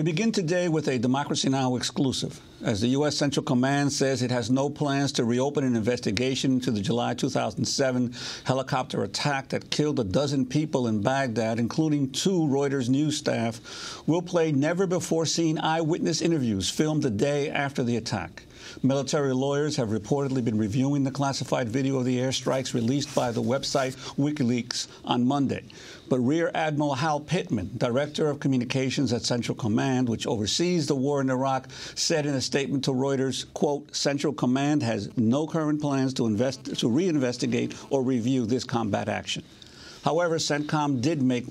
We begin today with a Democracy Now! Exclusive. As the U.S. Central Command says it has no plans to reopen an investigation into the July 2007 helicopter attack that killed a dozen people in Baghdad, including 2 Reuters news staff, we'll play never-before-seen eyewitness interviews filmed the day after the attack. Military lawyers have reportedly been reviewing the classified video of the airstrikes released by the website WikiLeaks on Monday. But Rear Admiral Hal Pittman, director of communications at Central Command, which oversees the war in Iraq, said in a statement to Reuters, quote, Central Command has no current plans to reinvestigate or review this combat action. However, CENTCOM did make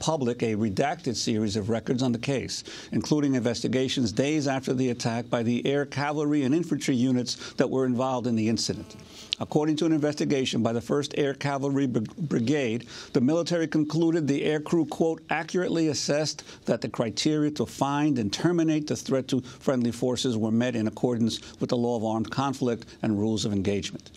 public a redacted series of records on the case, including investigations days after the attack by the air cavalry and infantry units that were involved in the incident. According to an investigation by the 1st Air Cavalry Brigade, the military concluded the aircrew, quote, accurately assessed that the criteria to find and terminate the threat to friendly forces were met in accordance with the law of armed conflict and rules of engagement.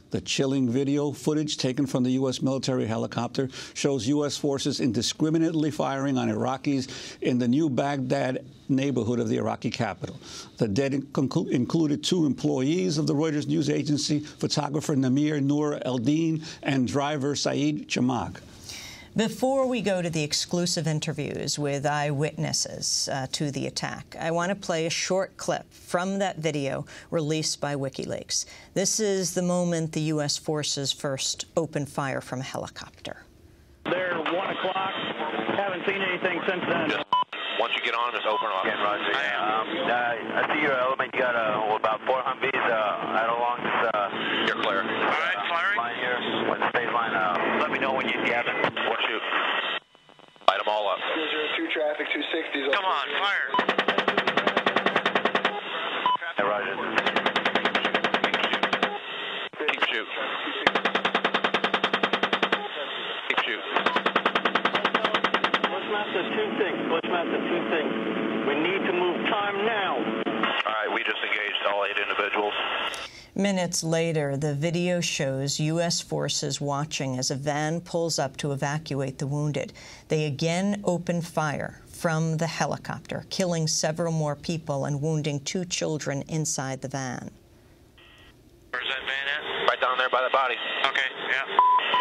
The chilling video footage taken from the U.S. military helicopter shows U.S. forces indiscriminately firing on Iraqis in the new Baghdad neighborhood of the Iraqi capital. The dead included 2 employees of the Reuters news agency, photographer Namir Noor Eldin and driver Saeed Chamag. Before we go to the exclusive interviews with eyewitnesses to the attack, I want to play a short clip from that video released by WikiLeaks. This is the moment the U.S. forces first opened fire from a helicopter. They're 1 o'clock. Haven't seen anything since then. Once you get on, just open off. Again, Roger. I see your element. You got about 4 Humvees right along this. You're clear. All right, firing. Line here. When the state line let me know when you have it. What shoot? Light them all up. 202 traffic, 260s. Come on, fire. Hey, Roger. Keep shoot. Keep shoot. Bushmaster, 2 things. Bushmaster, 2 things. We need to move time now. All right, we just engaged all 8 individuals. Minutes later, the video shows U.S. forces watching as a van pulls up to evacuate the wounded. They again open fire from the helicopter, killing several more people and wounding 2 children inside the van. Where's that van at? Right down there by the body. Okay, yeah.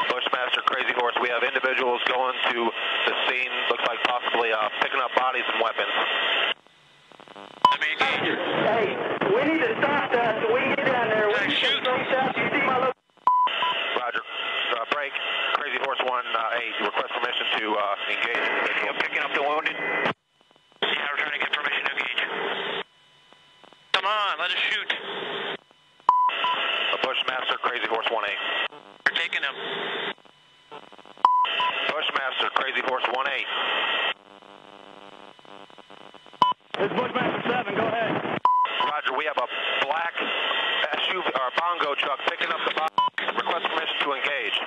Bushmaster, Crazy Horse, we have individuals going to the scene, looks like possibly picking up bodies and weapons. Let me engage you. Hey, we need to stop that so we can get down there. Hey, shoot. You see my look? Roger. Break. Crazy Horse 1A, request permission to engage. Picking up the wounded. Yeah, we're trying to get permission to engage. Come on, let us shoot. Bushmaster, Crazy Horse 1A. We're taking him. Bushmaster, Crazy Horse 1A. This is Bushmaster 7, go ahead. Roger, we have a black SUV or bongo truck picking up the body. Request permission to engage.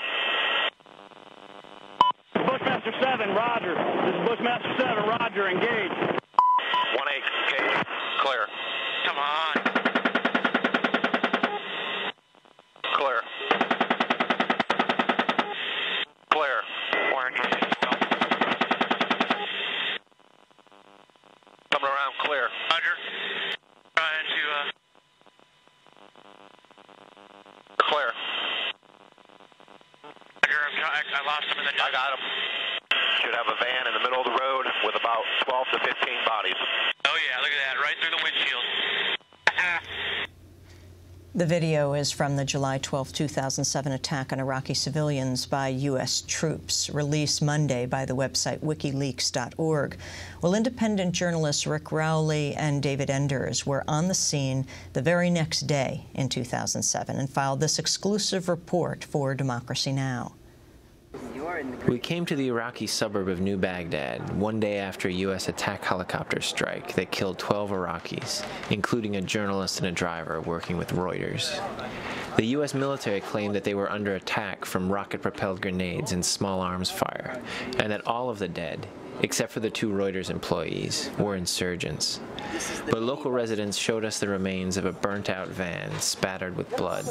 Bushmaster 7, Roger. This is Bushmaster 7, Roger, engage. 1A, engage. Clear. Come on. Clear. Clear. We're engaged. Coming around, clear. Roger. Trying to, Clear. Roger, I lost him in the I got him. Should have a van in the middle of the road with about 12 to 15 bodies. Oh, yeah, look at that. Right through the windshield. The video is from the July 12, 2007 attack on Iraqi civilians by U.S. troops, released Monday by the website WikiLeaks.org. Well, independent journalists Rick Rowley and David Enders were on the scene the very next day in 2007 and filed this exclusive report for Democracy Now! We came to the Iraqi suburb of New Baghdad one day after a U.S. attack helicopter strike that killed 12 Iraqis, including a journalist and a driver working with Reuters. The U.S. military claimed that they were under attack from rocket-propelled grenades and small arms fire, and that all of the dead, except for the 2 Reuters employees, were insurgents. But local residents showed us the remains of a burnt-out van spattered with blood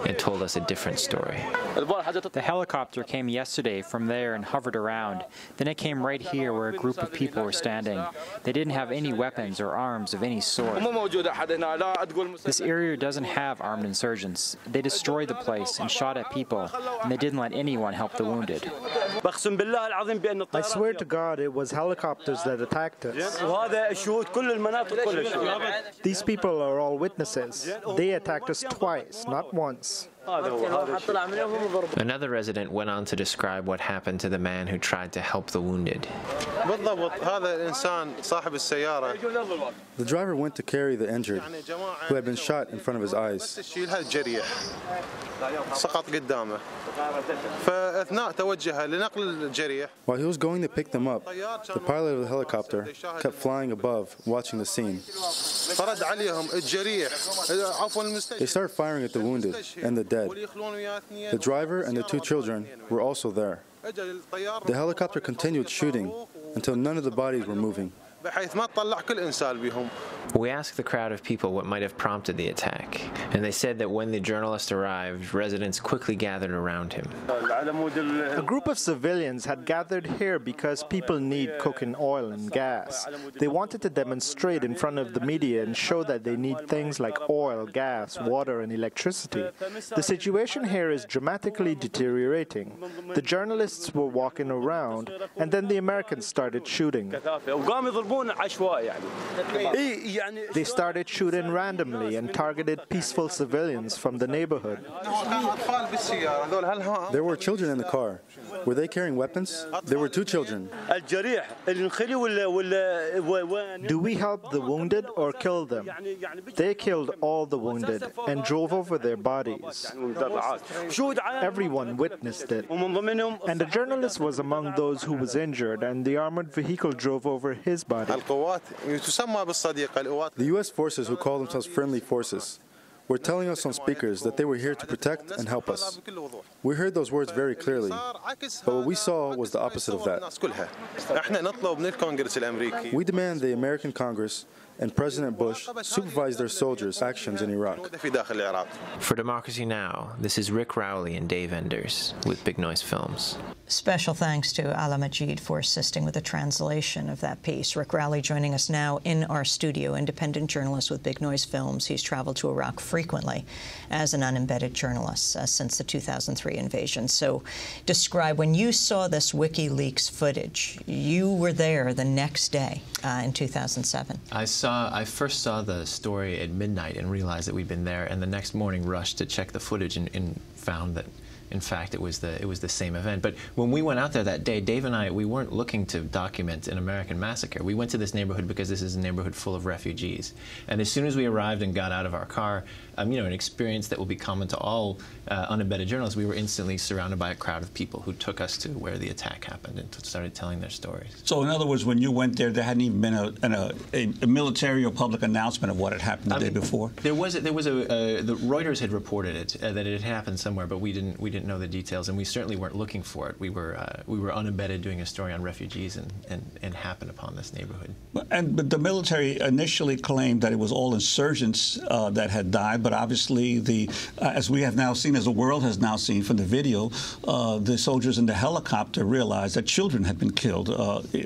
and told us a different story. The helicopter came yesterday from there and hovered around. Then it came right here where a group of people were standing. They didn't have any weapons or arms of any sort. This area doesn't have armed insurgents. They destroyed the place and shot at people, and they didn't let anyone help the wounded. I swear to God it was helicopters that attacked us. These people are all witnesses. They attacked us twice, not once. Another resident went on to describe what happened to the man who tried to help the wounded. The driver went to carry the injured, who had been shot in front of his eyes. While he was going to pick them up, the pilot of the helicopter kept flying above, watching the scene. They started firing at the wounded and the dead. The driver and the two children were also there. The helicopter continued shooting until none of the bodies were moving. We asked the crowd of people what might have prompted the attack, and they said that when the journalist arrived, residents quickly gathered around him. A group of civilians had gathered here because people need cooking oil and gas. They wanted to demonstrate in front of the media and show that they need things like oil, gas, water, and electricity. The situation here is dramatically deteriorating. The journalists were walking around, and then the Americans started shooting. They started shooting randomly and targeted peaceful civilians from the neighborhood. There were children in the car. Were they carrying weapons? There were two children. Do we help the wounded or kill them? They killed all the wounded and drove over their bodies. Everyone witnessed it. And the journalist was among those who was injured, and the armored vehicle drove over his body. The U.S. forces, who call themselves friendly forces, were telling us on speakers that they were here to protect and help us. We heard those words very clearly, but what we saw was the opposite of that. We demand the American Congress and President Bush supervise their soldiers' actions in Iraq. For Democracy Now!, this is Rick Rowley and Dave Enders with Big Noise Films. Special thanks to Ala Majid for assisting with the translation of that piece. Rick Rowley joining us now in our studio, independent journalist with Big Noise Films. He's traveled to Iraq frequently as an unembedded journalist since the 2003 invasion. So describe, when you saw this WikiLeaks footage, you were there the next day in 2007. I first saw the story at midnight and realized that we'd been there, and the next morning rushed to check the footage and found that, in fact, it was the same event. But when we went out there that day, Dave and I, we weren't looking to document an American massacre. We went to this neighborhood because this is a neighborhood full of refugees. And as soon as we arrived and got out of our car, you know, an experience that will be common to all unembedded journalists, we were instantly surrounded by a crowd of people who took us to where the attack happened and started telling their stories. So in other words, when you went there, there hadn't even been a military or public announcement of what had happened the day before? The Reuters had reported it, that it had happened somewhere, but we didn't know the details, and we certainly weren't looking for it. We were unembedded doing a story on refugees and happened upon this neighborhood. But the military initially claimed that it was all insurgents that had died, but obviously as we have now seen, as the world has now seen from the video, the soldiers in the helicopter realized that children had been killed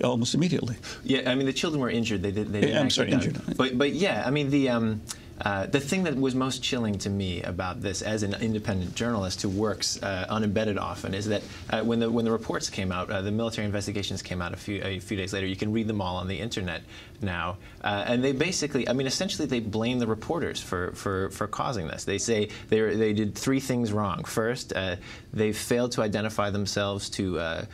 almost immediately. Yeah, I mean, the children were injured. They didn't actually die. Injured. But yeah, I mean, the thing that was most chilling to me about this, as an independent journalist who works unembedded often, is that when the reports came out, the military investigations came out a few days later. You can read them all on the internet now, and they basically, I mean, essentially, they blame the reporters for causing this. They say they did three things wrong. First, they failed to identify themselves to a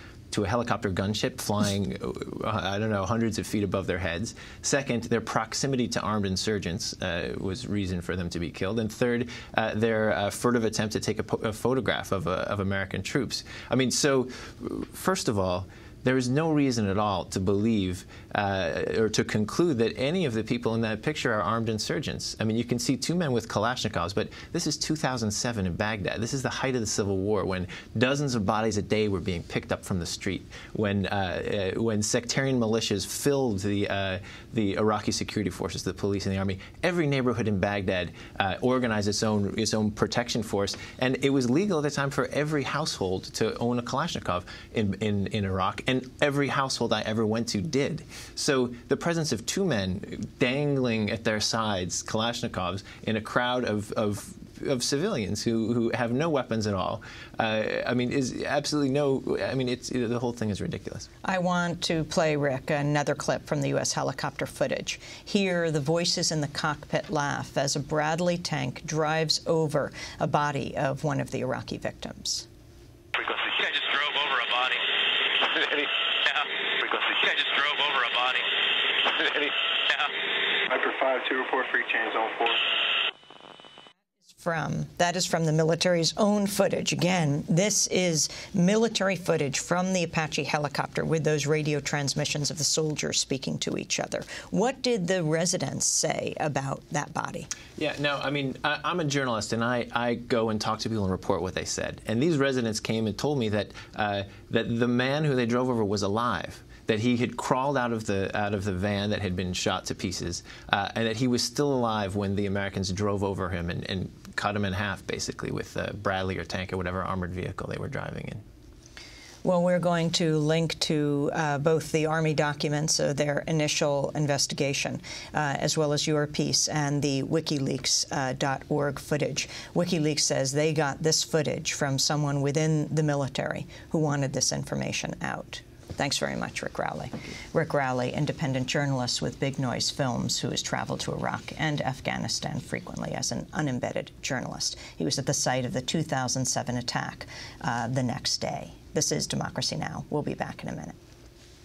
helicopter gunship flying, I don't know, hundreds of feet above their heads. Second, their proximity to armed insurgents was reason for them to be killed. And third, their furtive attempt to take a photograph of American troops. I mean, so first of all, there is no reason at all to believe or to conclude that any of the people in that picture are armed insurgents. I mean, you can see two men with Kalashnikovs, but this is 2007 in Baghdad. This is the height of the Civil War, when dozens of bodies a day were being picked up from the street, when sectarian militias filled the Iraqi security forces, the police and the army. Every neighborhood in Baghdad organized its own protection force, and it was legal at the time for every household to own a Kalashnikov in Iraq, and every household I ever went to did. So the presence of two men dangling at their sides Kalashnikovs in a crowd of civilians who have no weapons at all, I mean, is absolutely no, I mean, the whole thing is ridiculous. I want to play, Rick, another clip from the U.S. helicopter footage. Here, the voices in the cockpit laugh as a Bradley tank drives over a body of one of the Iraqi victims. Frequency. Yeah, I just drove over a body. Yeah. Frequency. Yeah, I just drove over a body. Yeah. Viper 5 to report free change zone 4. That is from the military's own footage. Again, this is military footage from the Apache helicopter with those radio transmissions of the soldiers speaking to each other. What did the residents say about that body? Yeah, no, I mean, I'm a journalist, and I go and talk to people and report what they said. And these residents came and told me that the man who they drove over was alive, that he had crawled out of the van that had been shot to pieces, and that he was still alive when the Americans drove over him and cut him in half, basically, with a Bradley or tank or whatever armored vehicle they were driving in. Well, we're going to link to both the Army documents, their initial investigation, as well as your piece, and the WikiLeaks.org footage. WikiLeaks says they got this footage from someone within the military who wanted this information out. Thanks very much, Rick Rowley. Rick Rowley, independent journalist with Big Noise Films, who has traveled to Iraq and Afghanistan frequently as an unembedded journalist. He was at the site of the 2007 attack the next day. This is Democracy Now! We'll be back in a minute.